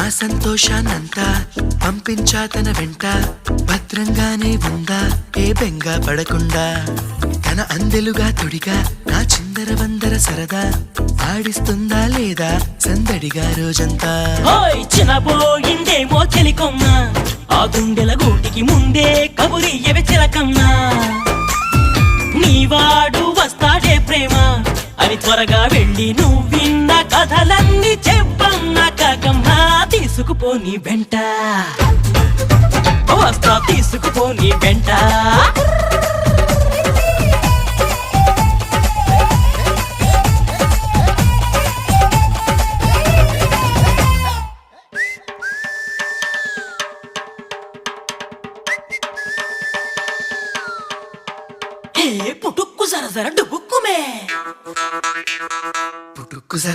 నా సంతోషాన్నంతా పంపించా తన వెంట, భద్రంగానే ఉందా ఏ బెంగ పడకుండా. తన అందెలుగా తొడిగా నా చిందర వందర సరదా, ఆడిస్తుందా లేదా సందడిగా రోజంతా. చిన్నబోయిందేమో చెలికొమ్మ, ఆ గుండెల గూటికి ముందే కబురియవే చిలకన్నా. నీవాడు వస్తాడే ప్రేమ అని త్వరగా వెళ్ళి నువ్విన్న కథలన్నీ చెప్పన్నా కాకమ్మా. తీసుకుపోని వెంట వస్తా, తీసుకుపోని వెంట. పుటుక్కు జర జర డుబుక్కుమే, పుట్టుకు జర